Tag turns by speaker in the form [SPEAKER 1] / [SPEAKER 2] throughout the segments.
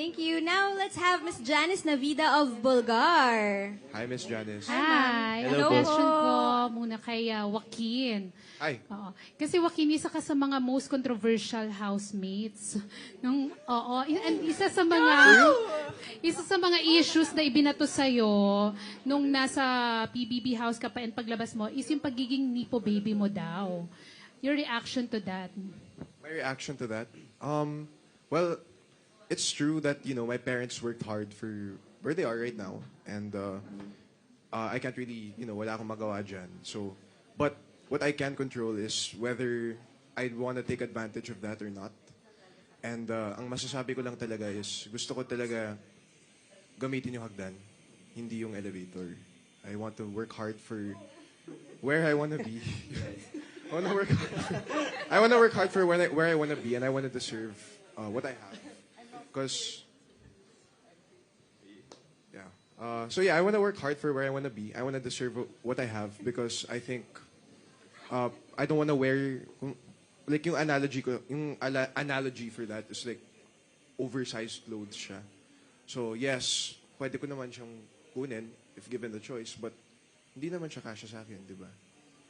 [SPEAKER 1] Thank you. Now, let's have Miss Janice Navida of Bulgar.
[SPEAKER 2] Hi, Miss Janice.
[SPEAKER 3] Hi.
[SPEAKER 2] Hello
[SPEAKER 3] Ang
[SPEAKER 2] po.
[SPEAKER 3] question ko muna kay Joaquin.
[SPEAKER 2] Hi.
[SPEAKER 3] Oo. Kasi Joaquin, isa ka sa mga most controversial housemates. And isa sa mga issues na ibinato sa'yo nung nasa PBB house ka pa and paglabas mo is yung pagiging nipo baby mo daw. Your reaction to that?
[SPEAKER 2] My reaction to that? Well, it's true that, my parents worked hard for where they are right now. And I can't really, wala akong magawa dyan. So, but what I can control is whether I'd want to take advantage of that or not. And ang masasabi ko lang talaga is gusto ko talaga gamitin yung hagdan, hindi yung elevator. I want to work hard for where I want to be. I want to work hard for where I want to be, and I want to deserve what I have. Because, I want to work hard for where I want to be. I want to deserve what I have because I think I don't want to wear, like yung analogy for that is like oversized clothes siya. So yes, pwede ko naman siyang kunin if given the choice, but hindi naman siya kasya sa akin, di ba?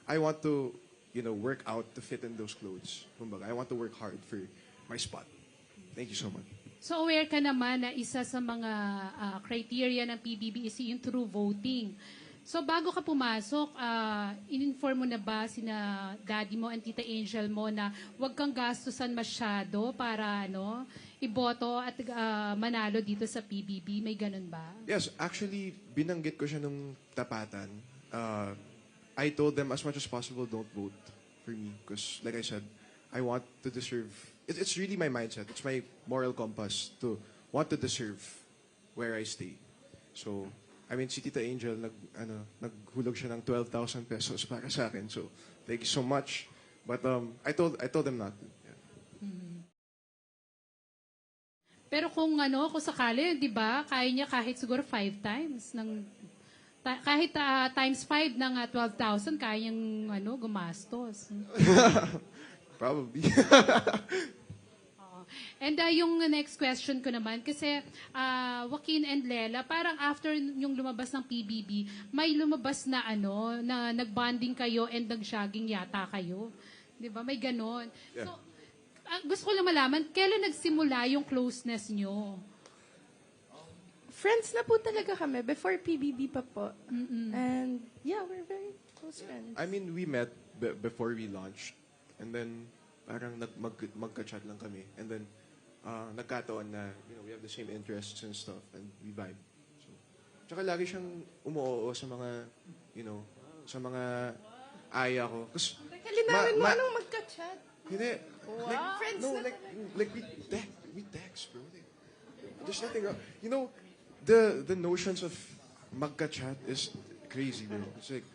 [SPEAKER 2] I want to, work out to fit in those clothes. Kumbaga, I want to work hard for my spot. Thank you so much.
[SPEAKER 3] So aware ka naman na isa sa mga criteria ng PBB is yung through voting. So bago ka pumasok, in-inform mo na ba sina daddy mo and tita Angel mo na huwag kang gastusan masyado para iboto at manalo dito sa PBB? May ganun ba?
[SPEAKER 2] Yes, actually, binanggit ko siya nung tapatan. I told them as much as possible, don't vote for me. Because like I said, I want to deserve... It's really my mindset. It's my moral compass to want to deserve where I stay. So, I mean, si Tita Angel, naghulog siya ng 12,000 pesos para sa akin. So, thank you so much. But I told them not to. Yeah.
[SPEAKER 3] Mm-hmm. Pero kung sakali, di ba, kaya niya kahit siguro 5 times kahit times 5 ng 12,000, kaya niyang gumastos.
[SPEAKER 2] Probably.
[SPEAKER 3] And yung next question ko naman, kasi Joaquin and Lela, parang after yung lumabas ng PBB, may lumabas na na nagbonding kayo and nag-jogging yata kayo. Di ba? May ganon.
[SPEAKER 2] Yeah.
[SPEAKER 3] So, gusto ko lang malaman, kailan nagsimula yung closeness nyo?
[SPEAKER 4] Friends na po talaga kami before PBB pa po. And yeah, we're very close friends.
[SPEAKER 2] I mean, we met before we launched. And then, parang magka-chat lang kami. And then, nagkataon na, we have the same interests and stuff. And we vibe. So, tsaka lagi siyang umuoo sa mga, sa mga aya ko.
[SPEAKER 4] Linawin mo anong magka-chat?
[SPEAKER 2] Hindi.
[SPEAKER 4] Wow.
[SPEAKER 2] Like,
[SPEAKER 4] Friends
[SPEAKER 2] no,
[SPEAKER 4] na
[SPEAKER 2] like we text, bro. There's nothing wrong. The notions of magka-chat is crazy, bro. It's like,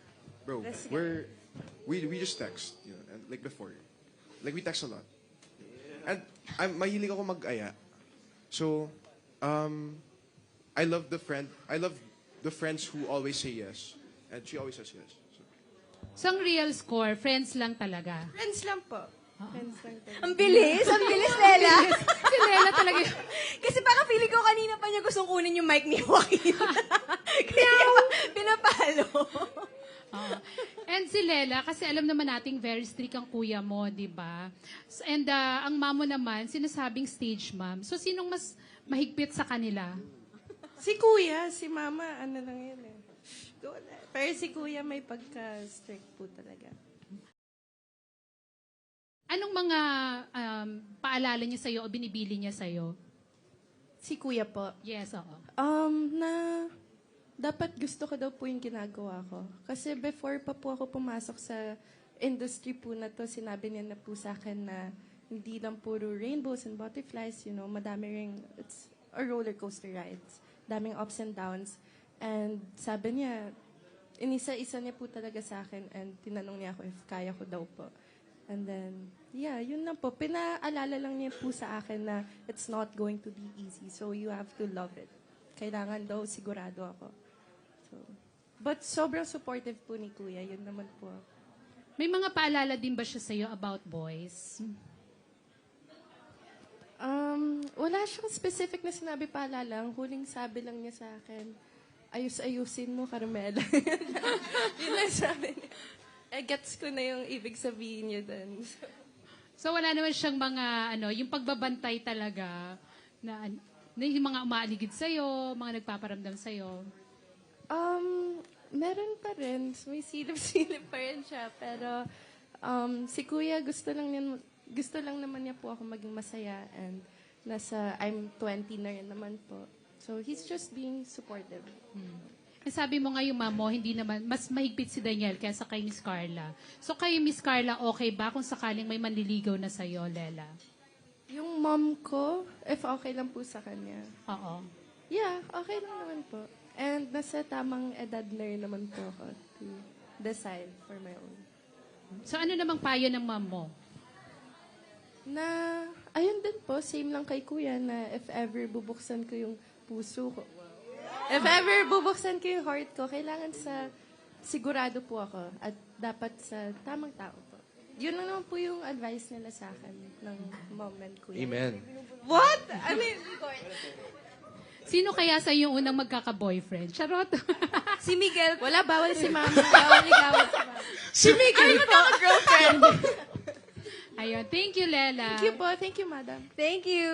[SPEAKER 2] bro, we just text, and like before. Like, we text a lot. And mahilig ako mag-aya. So, I love the friends who always say yes. And she always says yes.
[SPEAKER 3] So, ang real score, friends lang talaga.
[SPEAKER 4] Friends lang po. Friends lang talaga.
[SPEAKER 1] Ang bilis, Lela.
[SPEAKER 3] Si Lela talaga.
[SPEAKER 1] Kasi parang feeling ko kanina pa niya gustong kunin yung mic ni Joaquin. Kaya niya pa pinapalo.
[SPEAKER 3] And si Lela, kasi alam naman nating very strict ang kuya mo, di ba? And ang mamo naman, sinasabing stage mom. So, sinong mas mahigpit sa kanila?
[SPEAKER 4] Si kuya, si mama, lang yun eh. Pero si kuya may pagka-strict po talaga.
[SPEAKER 3] Anong mga paalala niya sa'yo o binibili niya sa'yo?
[SPEAKER 4] Si kuya po.
[SPEAKER 3] Yes, oo.
[SPEAKER 4] Na dapat gusto ko daw po yung ginagawa ko. Kasi before pa po ako pumasok sa industry po na to, sinabi niya na po sa akin na hindi lang puro rainbows and butterflies, madami ring, it's a roller coaster rides. Daming ups and downs. And sabi niya, inisa-isa niya po talaga sa akin and tinanong niya ako if kaya ko daw po. And then, yeah, yun lang po. Pinaalala lang niya po sa akin na it's not going to be easy. So you have to love it. Kailangan daw sigurado ako. So, but sobrang supportive po ni Kuya. Yun naman po.
[SPEAKER 3] May mga paalala din ba siya sa'yo about boys?
[SPEAKER 4] Wala siyang specific na sinabi, paalala lang. Huling sabi lang niya sa akin, ayus-ayusin mo, Carmela. Yun lang sabi niya. Gets ko na yung ibig sabihin niya dun.
[SPEAKER 3] So wala naman siyang mga, yung pagbabantay talaga na yung mga umaaligid sa'yo, mga nagpaparamdam sa'yo.
[SPEAKER 4] Meron pa rin. May silip-silip pa rin siya. Pero si Kuya, gusto lang naman niya po ako maging masaya. And I'm 20 na rin naman po. So he's just being supportive.
[SPEAKER 3] Sabi mo nga yung mom mo, hindi naman, mas mahigpit si Daniel kaysa kay Miss Carla. So kay Miss Carla, okay ba kung sakaling may manliligaw na sa'yo, Lela?
[SPEAKER 4] Yung mom ko, if okay lang po sa kanya.
[SPEAKER 3] Oo.
[SPEAKER 4] Yeah, okay lang naman po. And nasa tamang edad na rin naman po ako to decide for my own.
[SPEAKER 3] So ano namang payo ng mom mo?
[SPEAKER 4] Na, ayun din po, same lang kay Kuya, na if ever bubuksan ko yung puso ko, if ever bubuksan ko yung heart ko, kailangan sigurado po ako at dapat sa tamang tao po. Yun lang naman po yung advice nila sa akin ng mom and Kuya.
[SPEAKER 2] Amen.
[SPEAKER 4] What? I mean,
[SPEAKER 3] Sino kaya sa yung unang magkaka-boyfriend? Charot.
[SPEAKER 1] Si Miguel.
[SPEAKER 4] wala, bawal si mama. Bawal ligawan si mama.
[SPEAKER 1] Si Miguel po. Girlfriend.
[SPEAKER 3] Ayun. Thank you, Lela.
[SPEAKER 4] Thank you po. Thank you, madam.
[SPEAKER 1] Thank you.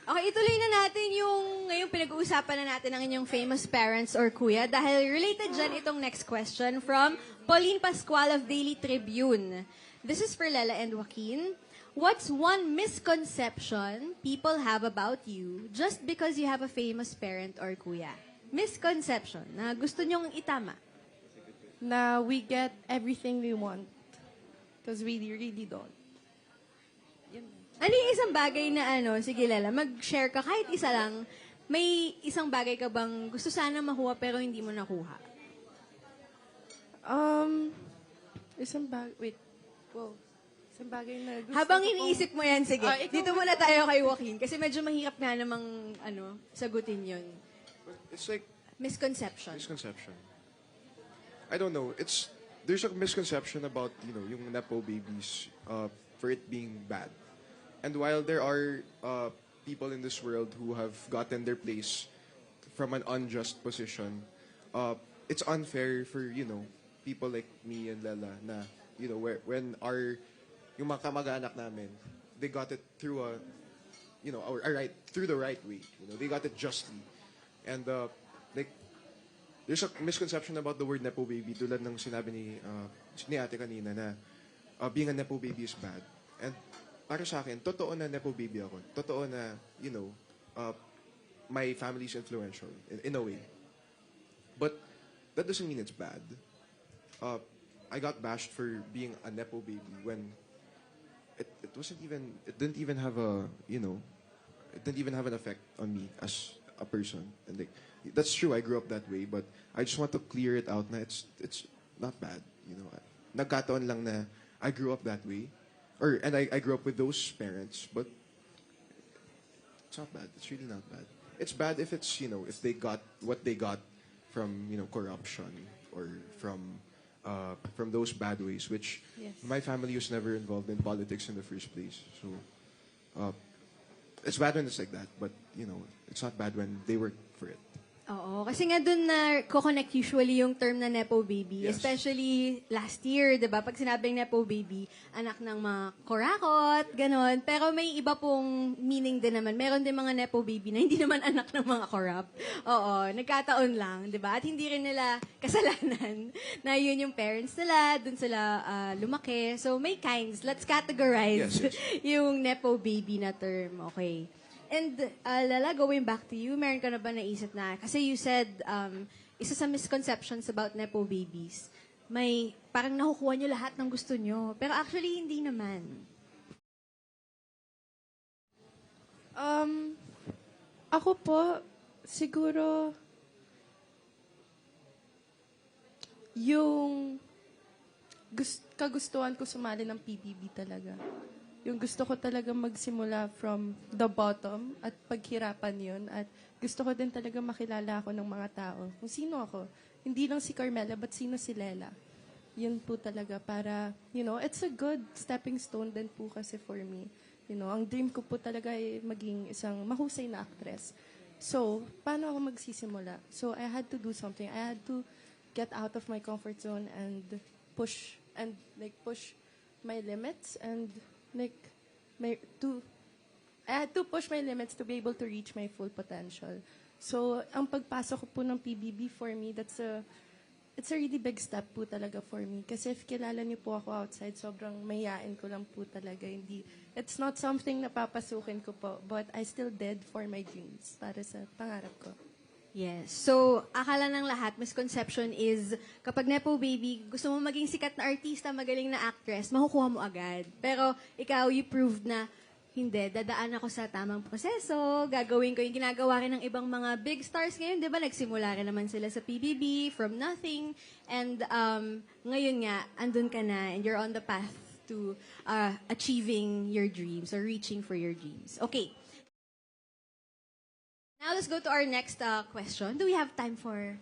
[SPEAKER 1] Okay, ituloy na natin yung ngayong pinag-uusapan na natin ang inyong famous parents or kuya dahil related dyan itong next question from Pauline Pascual of Daily Tribune. This is for Lela and Joaquin. What's one misconception people have about you just because you have a famous parent or kuya? Misconception na gusto nyong itama.
[SPEAKER 4] Na we get everything we want. Because we really don't.
[SPEAKER 1] Ano yung isang bagay na sige Lela, mag-share ka kahit isa lang, may isang bagay ka bang gusto sana makuha pero hindi mo nakuha?
[SPEAKER 4] Isang bagay, wait. Wow. Isang bagay na gusto
[SPEAKER 1] Habang
[SPEAKER 4] ko
[SPEAKER 1] iniisip mo yan, sige.
[SPEAKER 4] Ikaw
[SPEAKER 1] Dito muna tayo kay Joaquin kasi medyo mahirap nga namang sagutin yun.
[SPEAKER 2] It's like
[SPEAKER 1] Misconception.
[SPEAKER 2] misconception. I don't know. There's a misconception about yung nepo babies for it being bad. And while there are people in this world who have gotten their place from an unjust position, it's unfair for people like me and Lela na when yung mga kamag-anak namin, they got it through through the right way. They got it justly. And there's a misconception about the word nepo baby tulad ng sinabi ni ate kanina na being a nepo baby is bad. And para sa akin, totoo na nepo baby ako. Totoo na, my family's influential in a way. But that doesn't mean it's bad. I got bashed for being a nepo baby when it didn't even have an effect on me as a person. And that's true, I grew up that way, but I just want to clear it out na it's not bad. Nagkataon lang na I grew up that way. And I grew up with those parents, but it's not bad. It's really not bad. It's bad if it's, if they got what they got from, corruption or from those bad ways, which my family was never involved in politics in the first place. So, it's bad when it's like that, but, it's not bad when they work for it.
[SPEAKER 1] Oo, kasi nga dun na ko-connect usually yung term na nepo baby.
[SPEAKER 2] Yes.
[SPEAKER 1] Especially last year, di ba? Pag sinabing nepo baby, anak ng mga korakot, ganon. Pero may iba pong meaning din naman. Meron din mga nepo baby na hindi naman anak ng mga corrupt. Oo, nagkataon lang, di ba? At hindi rin nila kasalanan na yun yung parents nila, dun sila lumaki. So may kinds. Let's categorize
[SPEAKER 2] Yes.
[SPEAKER 1] yung nepo baby na term. Okay. And Lala, going back to you, meron ka na ba naisip na, kasi you said, isa sa misconceptions about nepo babies, may parang nakukuha nyo lahat ng gusto nyo. Pero actually, hindi naman.
[SPEAKER 4] Ako po, siguro, yung kagustuhan ko sumali ng PBB talaga. Yung gusto ko talaga magsimula from the bottom at paghirapan yun. At gusto ko din talaga makilala ako ng mga tao. Kung sino ako. Hindi lang si Carmela, but sino si Lela. Yun po talaga para, it's a good stepping stone din po kasi for me. ang dream ko po talaga ay maging isang mahusay na actress. So, paano ako magsisimula? So, I had to do something. I had to get out of my comfort zone and push my limits and I had to push my limits to be able to reach my full potential. So, ang pagpasok ko po ng PBB for me, it's a really big step po talaga for me. Kasi if kilala niyo po ako outside, sobrang mayayain ko lang po talaga. It's not something na papasukin ko po, but I still did for my dreams, para sa pangarap ko.
[SPEAKER 1] Yes. So, akala ng lahat, misconception is, kapag Nepo Baby, gusto mo maging sikat na artista, magaling na actress, makukuha mo agad. Pero, ikaw, you proved na, hindi, dadaan ako sa tamang proseso, gagawin ko yung ginagawa rin ng ibang mga big stars ngayon, di ba? Nagsimula rin naman sila sa PBB, from nothing, and ngayon nga, andun ka na, and you're on the path to achieving your dreams, or reaching for your dreams. Okay. Now, let's go to our next question. Do we have time for...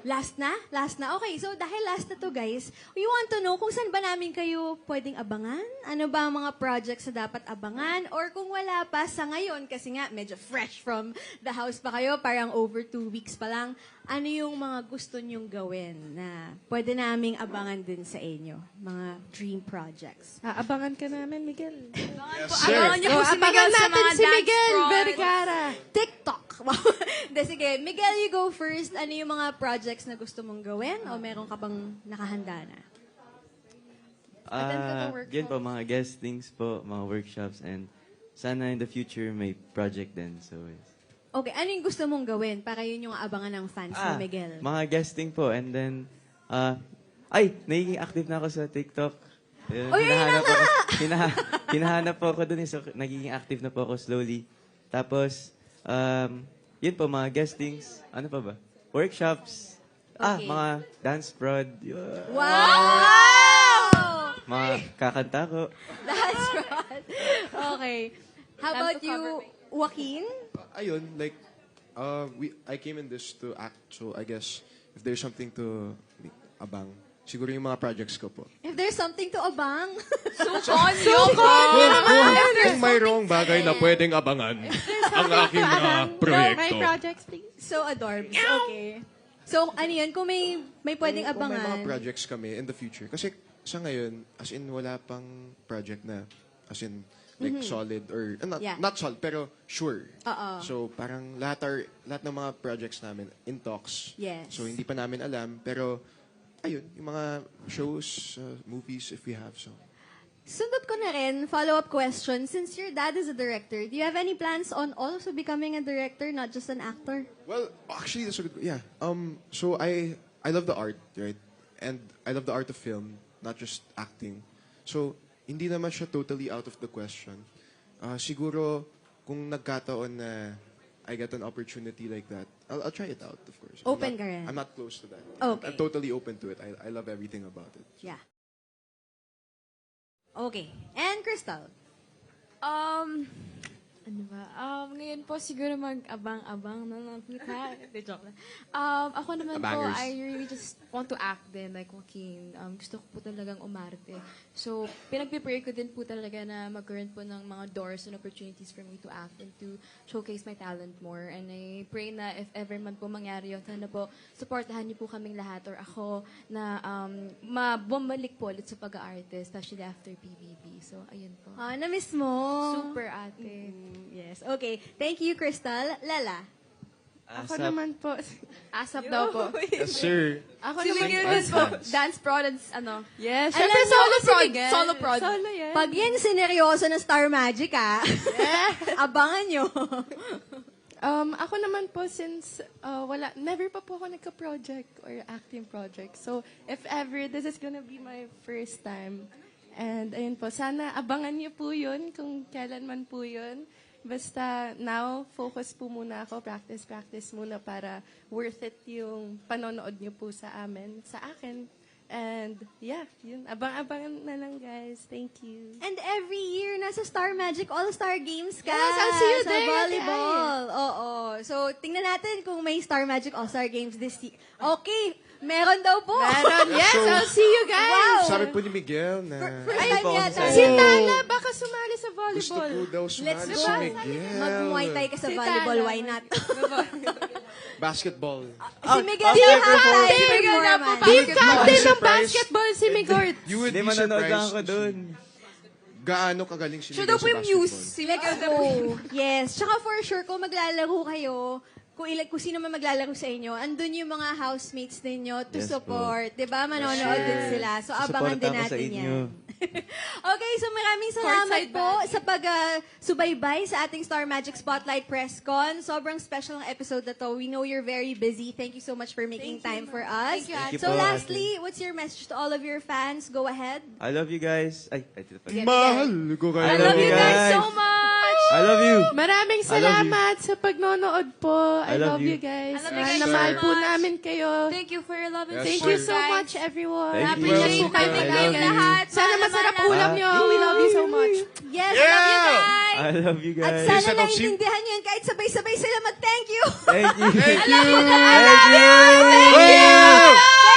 [SPEAKER 1] Last na? Last na? Okay, so dahil last na to guys, we want to know kung saan ba namin kayo pwedeng abangan? Ano ba ang mga projects na dapat abangan? Or kung wala pa sa ngayon, kasi nga medyo fresh from the house pa kayo, parang over 2 weeks pa lang, ano yung mga gusto nyong gawin na pwede naming abangan din sa inyo? Mga dream projects.
[SPEAKER 4] Abangan ka namin, Miguel.
[SPEAKER 2] Yes, sir.
[SPEAKER 5] Abangan niyo po si Miguel sa mga
[SPEAKER 4] si
[SPEAKER 5] dance
[SPEAKER 4] Miguel
[SPEAKER 5] projects.
[SPEAKER 4] Vergara.
[SPEAKER 1] TikTok! Wow. De, sige, Miguel, you go first. Ano yung mga projects na gusto mong gawin? O meron ka bang nakahanda na?
[SPEAKER 4] Attend ka ng workshop.
[SPEAKER 6] Yun po, mga guestings po, mga workshops, and sana in the future may project din. So, yes.
[SPEAKER 1] Okay, ano yung gusto mong gawin para yun yung abangan ng fans ni Miguel?
[SPEAKER 6] Mga guesting po, and then, nagiging active na ako sa TikTok. Yun,
[SPEAKER 1] Uy,
[SPEAKER 6] hinahanap po ako dun, so nagiging active na po ako slowly. Tapos, yun po, mga guestings, ano pa ba? Workshops,
[SPEAKER 1] Okay.
[SPEAKER 6] mga dance prod,
[SPEAKER 1] Wow!
[SPEAKER 6] mga kakanta ko.
[SPEAKER 1] That's right. Okay. How about you, Joaquin?
[SPEAKER 2] Ayun, like, I came in this to act, so I guess if there's something to abang, siguro yung mga projects ko po.
[SPEAKER 1] If there's something to abang.
[SPEAKER 2] Kung mayroong bagay na pwedeng abangan, ang aking mga proyekto.
[SPEAKER 4] My projects, please.
[SPEAKER 1] So adorbs. Okay. So, ano yun? Kung may pwedeng
[SPEAKER 2] Kung may
[SPEAKER 1] abangan.
[SPEAKER 2] mga projects kami in the future. Kasi sa ngayon, as in wala pang project na, as in, like solid or,
[SPEAKER 1] Yeah.
[SPEAKER 2] not solid, pero sure.
[SPEAKER 1] Oo.
[SPEAKER 2] So, parang lahat ng mga projects namin in talks.
[SPEAKER 1] Yes.
[SPEAKER 2] So, hindi pa namin alam, pero, ayun, yung mga shows, movies, if we have, so.
[SPEAKER 1] Sundot ko na rin, follow-up question. Since your dad is a director, do you have any plans on also becoming a director, not just an actor?
[SPEAKER 2] Well, actually, that's a good, yeah. So I love the art, right? And I love the art of film, not just acting. So, hindi naman siya totally out of the question. Siguro, kung nagkataon na I get an opportunity like that, I'll try it out, of course.
[SPEAKER 1] Open ka rin.
[SPEAKER 2] I'm not close to that.
[SPEAKER 1] Okay.
[SPEAKER 2] I'm totally open to it. I love everything about it.
[SPEAKER 1] Yeah. Okay. And Crystal?
[SPEAKER 5] Ano ba? Ngayon po siguro mag-abang-abang na nakita. Joke lang. Ako naman po,
[SPEAKER 2] Abangers.
[SPEAKER 5] I really just want to act din, like Joaquin. Gusto ko po talagang umarte. So, pinag-prepare ko din po talaga na magkaroon po ng mga doors and opportunities for me to act and to showcase my talent more. And I pray na if ever man po mangyari yun, sana po supportahan niyo po kaming lahat or ako na bumalik po ulit sa pag-aarte, especially after PBB. So, ayun po.
[SPEAKER 1] Na-miss mo.
[SPEAKER 5] Super ate.
[SPEAKER 1] Yes. Okay. Thank you, Crystal. Lala?
[SPEAKER 4] Ako naman po.
[SPEAKER 5] ASAP daw po.
[SPEAKER 2] Yes, sir.
[SPEAKER 4] Ako
[SPEAKER 5] Si
[SPEAKER 4] naman
[SPEAKER 5] Miguel
[SPEAKER 4] po.
[SPEAKER 5] din po. Dance pro, dance,
[SPEAKER 4] Yes.
[SPEAKER 1] Alam
[SPEAKER 4] Siyempre,
[SPEAKER 1] mo,
[SPEAKER 4] solo
[SPEAKER 1] si
[SPEAKER 4] prod.
[SPEAKER 1] Miguel.
[SPEAKER 5] Solo prod.
[SPEAKER 4] Solo yan.
[SPEAKER 1] Pag yan sineryoso na Star Magic, abangan nyo.
[SPEAKER 4] Ako naman po, since never pa po ako nagka-project or acting project. So, if ever, this is gonna be my first time. And ayun po, sana abangan niyo po yun kung kailan man po yun. Basta now, focus po muna ako, practice muna para worth it yung panonood niyo po sa akin. And yeah, yun. Abang-abangan na lang, guys. Thank you.
[SPEAKER 1] And every year, nasa Star Magic All-Star Games ka.
[SPEAKER 4] Yes, I'll see you
[SPEAKER 1] sa
[SPEAKER 4] there,
[SPEAKER 1] volleyball. Oo. So, tingnan natin kung may Star Magic All-Star Games this year. Okay. Meron daw po.
[SPEAKER 4] Meron, yes,
[SPEAKER 2] So-
[SPEAKER 4] I'll see you guys.
[SPEAKER 1] Wow.
[SPEAKER 2] Sabi po ni Miguel na
[SPEAKER 1] First
[SPEAKER 6] Ay,
[SPEAKER 1] time
[SPEAKER 6] po,
[SPEAKER 1] yata.
[SPEAKER 6] sorry.
[SPEAKER 4] Si Tana, baka sumali sa
[SPEAKER 2] gusto
[SPEAKER 4] volleyball.
[SPEAKER 2] po daw
[SPEAKER 1] Let's
[SPEAKER 2] sumali
[SPEAKER 1] go.
[SPEAKER 2] si Miguel.
[SPEAKER 1] Mag-muay thai ka sa
[SPEAKER 4] Si
[SPEAKER 1] volleyball,
[SPEAKER 4] Tana.
[SPEAKER 1] why not?
[SPEAKER 2] Basketball.
[SPEAKER 1] Si Miguel
[SPEAKER 6] Team
[SPEAKER 1] yung halftime
[SPEAKER 4] captain. Miguel na po,
[SPEAKER 1] performance.
[SPEAKER 4] Team captain ng
[SPEAKER 2] Surprise.
[SPEAKER 4] basketball si Migord.
[SPEAKER 2] You would
[SPEAKER 6] Hindi,
[SPEAKER 2] be
[SPEAKER 6] manonood lang
[SPEAKER 2] surprised
[SPEAKER 6] ako doon.
[SPEAKER 2] gaano kagaling si
[SPEAKER 5] Siya
[SPEAKER 2] Miguel
[SPEAKER 5] daw po
[SPEAKER 2] sa
[SPEAKER 5] yung muse.
[SPEAKER 2] basketball.
[SPEAKER 5] Si Miguel daw po.
[SPEAKER 1] Oh, yes. Tsaka for sure, kung maglalaro kayo, kung sino man maglalaro sa inyo, andun yung mga housemates ninyo to
[SPEAKER 6] Yes po.
[SPEAKER 1] support. Diba? Manonood din sila. So, abangan
[SPEAKER 6] Susuporta
[SPEAKER 1] din
[SPEAKER 6] ako sa
[SPEAKER 1] natin
[SPEAKER 6] inyo.
[SPEAKER 1] yan. Okay, so maraming salamat
[SPEAKER 4] Courtside
[SPEAKER 1] po sa pag-subaybay sa ating Star Magic Spotlight Press Con. Sobrang special ng episode na to. We know you're very busy. Thank you so much for making time for us.
[SPEAKER 6] Thank you
[SPEAKER 1] So
[SPEAKER 6] po,
[SPEAKER 1] lastly, what's your message to all of your fans? Go ahead.
[SPEAKER 6] I love you guys. Ay, dito pa.
[SPEAKER 2] Mahal ko kayo.
[SPEAKER 6] I love you guys
[SPEAKER 5] so much!
[SPEAKER 6] I love you.
[SPEAKER 4] Maraming
[SPEAKER 6] I love you.
[SPEAKER 4] salamat sa pagnonood po. I
[SPEAKER 6] love
[SPEAKER 4] love you
[SPEAKER 6] you.
[SPEAKER 4] guys.
[SPEAKER 5] I love you guys
[SPEAKER 4] Na mahal
[SPEAKER 5] so
[SPEAKER 4] po
[SPEAKER 5] much.
[SPEAKER 4] namin kayo.
[SPEAKER 5] Thank you for your love and
[SPEAKER 2] Yes,
[SPEAKER 4] Thank
[SPEAKER 2] sir.
[SPEAKER 4] you so much, everyone.
[SPEAKER 6] Thank you.
[SPEAKER 4] Appreciate
[SPEAKER 2] Welcome.
[SPEAKER 4] kami
[SPEAKER 6] I
[SPEAKER 4] kayo
[SPEAKER 6] love you.
[SPEAKER 4] lahat. Sana masarap ulam nyo. We love you so much.
[SPEAKER 1] Yes,
[SPEAKER 2] Yeah!
[SPEAKER 1] I love you guys.
[SPEAKER 6] I love you
[SPEAKER 1] At
[SPEAKER 6] guys.
[SPEAKER 1] sana
[SPEAKER 2] Set of
[SPEAKER 1] naiintindihan nyo yun kahit sabay-sabay sila mag-thank you.
[SPEAKER 6] Thank you.
[SPEAKER 2] Thank you!
[SPEAKER 6] Thank you.
[SPEAKER 1] Thank you!